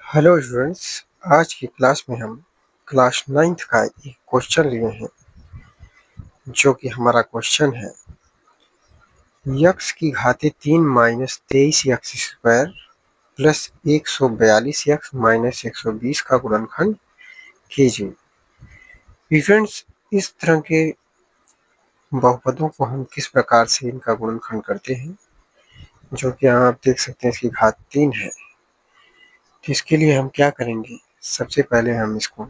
Hello students. आज की class में हम क्लास 9th का एक क्वेश्चन लिए हैं, जो कि हमारा क्वेश्चन है यक्स की घाते 3 minus 23 X square plus 142 X minus 120 का गुणनखंड कीजिए। स्टूडेंट्स, इस तरह के बहुपदों को हम किस प्रकार से इनका गुणनखंड करते हैं, जो कि यहाँ आप देख सकते हैं इसकी घात 3 है। तो इसके लिए हम क्या करेंगे, सबसे पहले हम इसको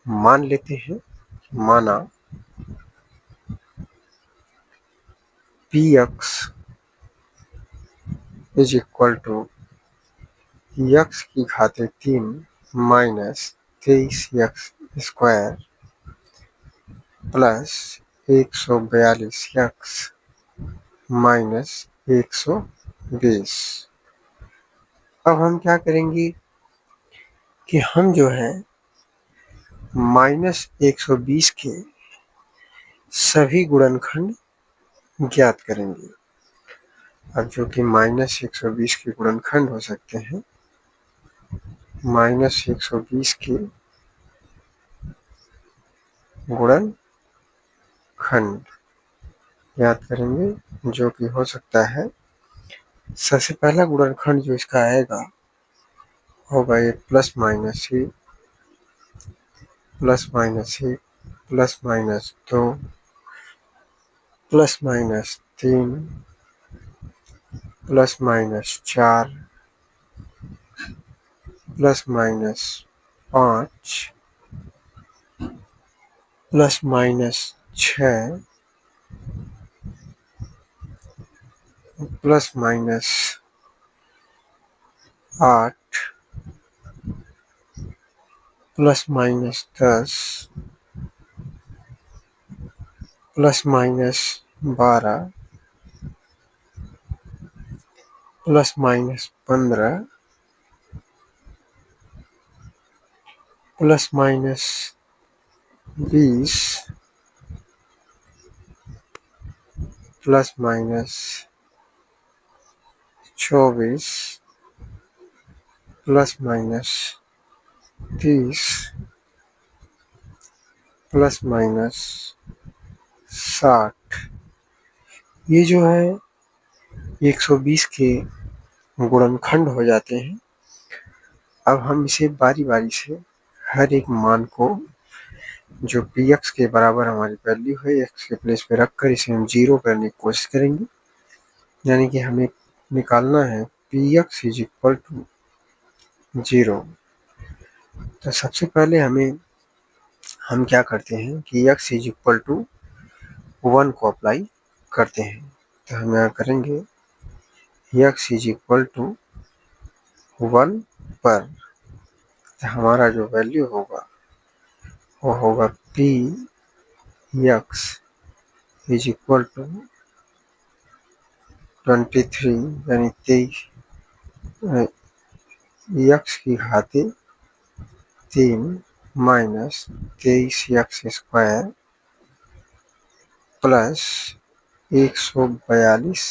मान लेते हैं। माना P X is equal to X की घाते 3 minus 23 X square plus 142 X minus 120। अब हम क्या करेंगे कि हम जो है माइनस 120 के सभी गुणनखंड ज्ञात करेंगे। अब जो कि माइनस 120 के गुणनखंड हो सकते हैं, माइनस 120 के गुणनखंड याद करेंगे, जो कि हो सकता है सबसे पहला गुणनखंड जो इसका आएगा होगा ये प्लस माइनस ही प्लस माइनस ही plus minus 2 plus minus 3 plus minus 4 plus minus 5 plus minus 6 plus minus 8 plus minus 10 plus minus 12 plus minus 15 plus minus 20 plus minus 24 plus minus 30 plus minus 60। ये जो है 120 के गुणनखंड हो जाते हैं। अब हम इसे बारी बारी से हर एक मान को जो पी एक्स के बराबर हमारी वैल्यू है एक्स के प्लेस पे रखकर इसे हम 0 करने की कोशिश करेंगे। यानी कि हमें निकालना है P X is equal to 0। तो सबसे पहले हम क्या करते हैं कि x इज इक्वल टू 1 को अप्लाई करते हैं। तो हम यहाँ करेंगे x इज इक्वल टू 1 पर तो हमारा जो वैल्यू होगा वो होगा P X is equal to 23 यानी 23 एक्स की घाते 3 minus 23 X square plus 142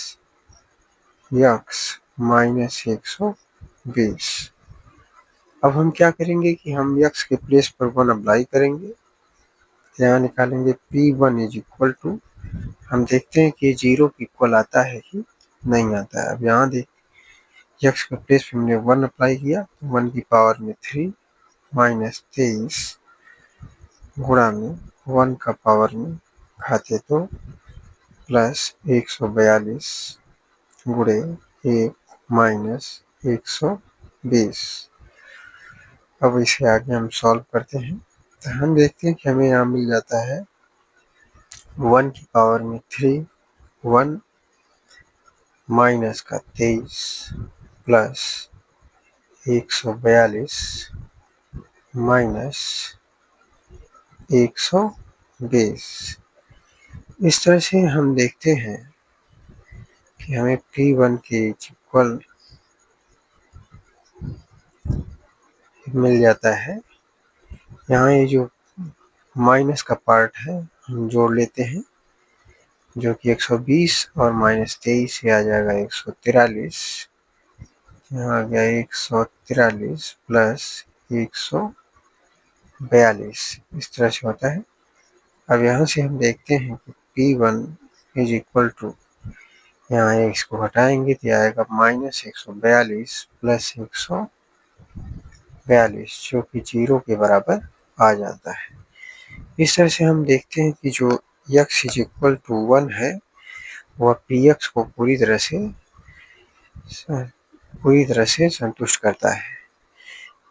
X minus 120। अब हम क्या करेंगे कि हम x के प्लेस पर 1 अप्लाई करेंगे। यहाँ निकालेंगे P1 इज इक्वल टू, हम देखते हैं कि 0 के इक्वल आता है कि नहीं आता है। अब यहाँ देख x के प्लेस पर हमने 1 अप्लाई किया, 1 की पावर में 3 माइनस 23 गुणा में 1 का पावर में घाते 2 प्लस 142 गुणे 1 माइनस 120। अब इसे आगे हम सॉल्व करते हैं। तो हम देखते हैं कि हमें यहाँ मिल जाता है 1 की पावर में 3 1 माइनस का 23 प्लस 142 माइनस 120। इस तरह से हम देखते हैं कि हमें P1 के इक्वल मिल जाता है। यहाँ ये जो माइनस का पार्ट है हम जोड़ लेते हैं, जो कि 120 और माइनस 23 से आ जाएगा 143। यहाँ आ गया 143 प्लस 142, इस तरह से होता है। अब यहाँ से हम देखते हैं कि P1 इज इक्वल टू, यहाँ इसको हटाएंगे तो आएगा -142 प्लस 142, जो कि 0 के बराबर आ जाता है। इस तरह से हम देखते हैं कि जो x इज इक्वल टू 1 है वह px को पूरी तरह से संतुष्ट करता है।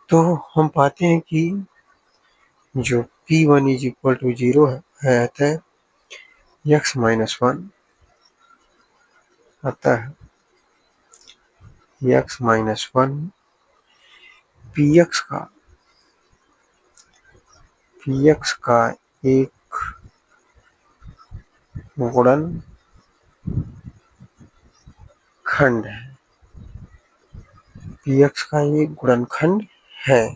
तो हम पाते हैं कि जो P1 इज इक्वल टू 0 है अतः x माइनस 1, अतः x माइनस 1 px का एक गुणनखंड है, px का एक गुणनखंड है।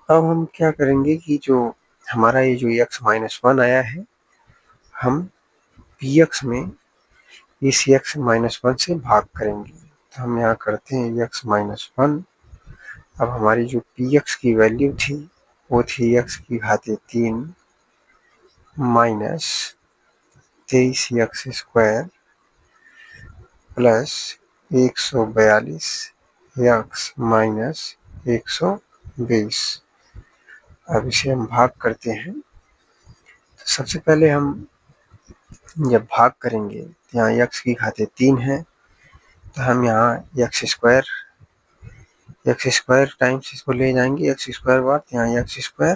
अब हम क्या करेंगे कि जो हमारा ये जो x माइनस 1 आया है, हम px में इस x माइनस 1 से भाग करेंगे। तो हम यहाँ करते हैं x माइनस 1। अब हमारी जो px की वैल्यू थी वो थी x की घाते 3 minus 23x² plus 142 x minus 120। अब इसे हम भाग करते हैं। तो सबसे पहले हम जब भाग करेंगे तो यहाँ x की घाते 3 है, तो हम यहाँ x² टाइम्स इसको ले जाएंगे, x² बार, तो यहाँ x²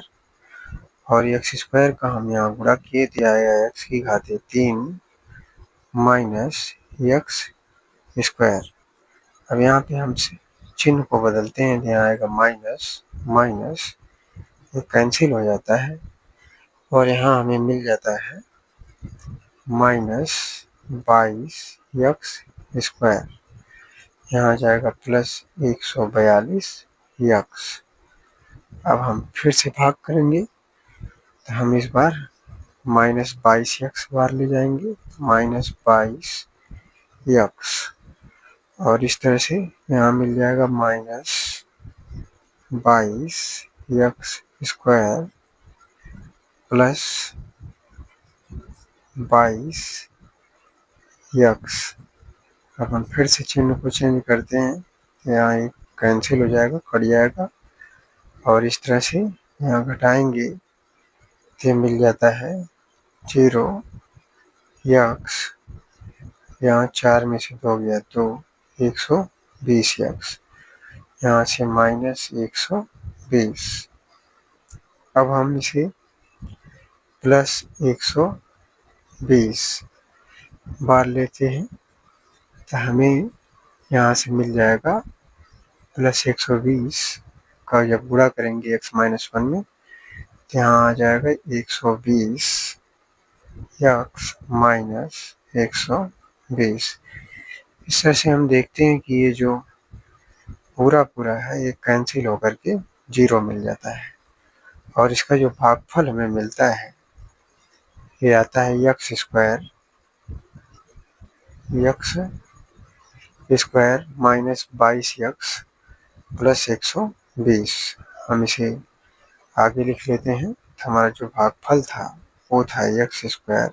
और x² का हम यहाँ गुणा किए तो आएगा x की घाते 3 माइनस x²। अब यहाँ पे हम चिन्ह को बदलते हैं तो यहाँ आएगा माइनस, ये कैंसिल हो जाता है और यहाँ हमें मिल जाता है -22x²। यहाँ आ जाएगा प्लस 142x। अब हम फिर से भाग करेंगे तो हम इस बार -22x बार ले जाएंगे, -22x, और इस तरह से यहाँ मिल जाएगा -22x² प्लस 22x। अब हम फिर से चिन्ह को चेंज करते हैं, यहाँ एक कैंसिल हो जाएगा, कट जाएगा, और इस तरह से यहाँ घटाएंगे तो मिल जाता है 0x, यहाँ 4 में से 2 गया तो 120x, यहाँ से -120। अब हम इसे प्लस 120 बार लेते हैं तो हमें यहाँ से मिल जाएगा प्लस 120 का जब गुणा करेंगे x माइनस 1 में तो यहाँ आ जाएगा 120 x माइनस 120। इस तरह से हम देखते हैं कि ये जो पूरा है ये कैंसिल होकर के 0 मिल जाता है, और इसका जो भागफल हमें मिलता है ये आता है x² माइनस 22x प्लस 120। हम इसे आगे लिख लेते हैं। हमारा जो भागफल था वो था x²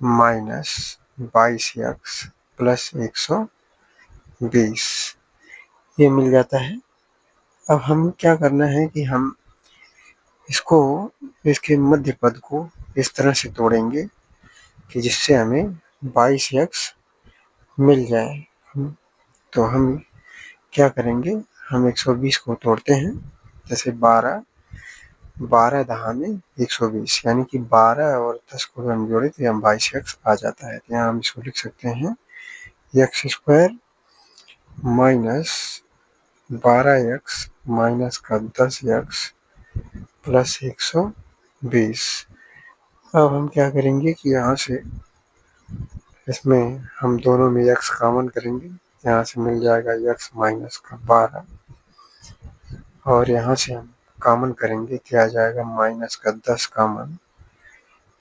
माइनस 22x प्लस 120, ये मिल जाता है। अब हम क्या करना है कि हम इसके मध्य पद को इस तरह से तोड़ेंगे कि जिससे हमें 22x मिल जाए। तो हम क्या करेंगे, हम 120 को तोड़ते हैं, जैसे 12 दहा में 120, यानी कि 12 और 10 को हम जोड़े तो हम 22x आ जाता है। तो यहाँ हम इसको लिख सकते हैं x² माइनस 12x माइनस का 10x प्लस 120। अब हम क्या करेंगे कि यहाँ से इसमें हम दोनों में x कॉमन करेंगे, यहाँ से मिल जाएगा x माइनस का 12, और यहाँ से हम कॉमन करेंगे क्या आ जाएगा माइनस का 10 कॉमन,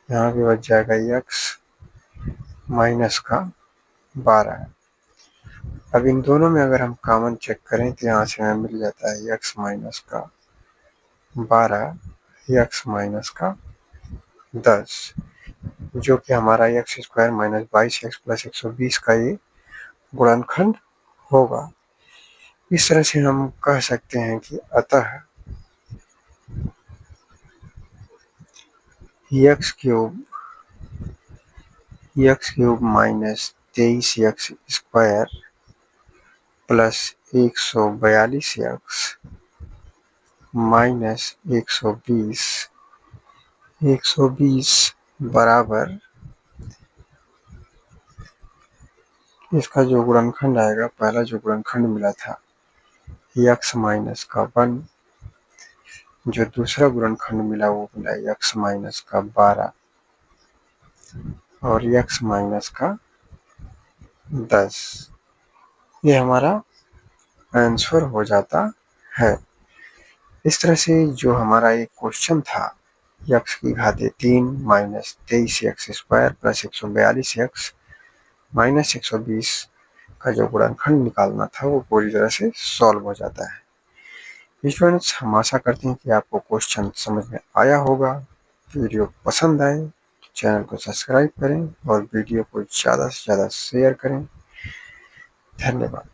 यहाँ भी बच जाएगा x माइनस का 12। अब इन दोनों में अगर हम कॉमन चेक करें तो यहाँ से हमें मिल जाता है x माइनस का 12, x माइनस का 10, जो कि हमारा x square minus 22x plus 120 का ये गुणनखंड होगा। इस तरह से हम कह सकते हैं कि अतः x cube minus 23x square plus 142x minus 120 बराबर इसका जो गुणनखंड आएगा, पहला जो गुणनखंड मिला था x माइनस का 1, जो दूसरा गुणनखंड मिला वो मिला x माइनस का 12 और x माइनस का 10। ये हमारा आंसर हो जाता है। इस तरह से जो हमारा एक क्वेश्चन था x की घाते 3 minus 23x square plus 142x minus 120 का जो गुणनखंड निकालना था वो पूरी तरह से सॉल्व हो जाता है। स्टूडेंट्स, हम आशा करते हैं कि आपको क्वेश्चन समझ में आया होगा। वीडियो पसंद आए तो चैनल को सब्सक्राइब करें और वीडियो को ज़्यादा से ज़्यादा शेयर करें। धन्यवाद।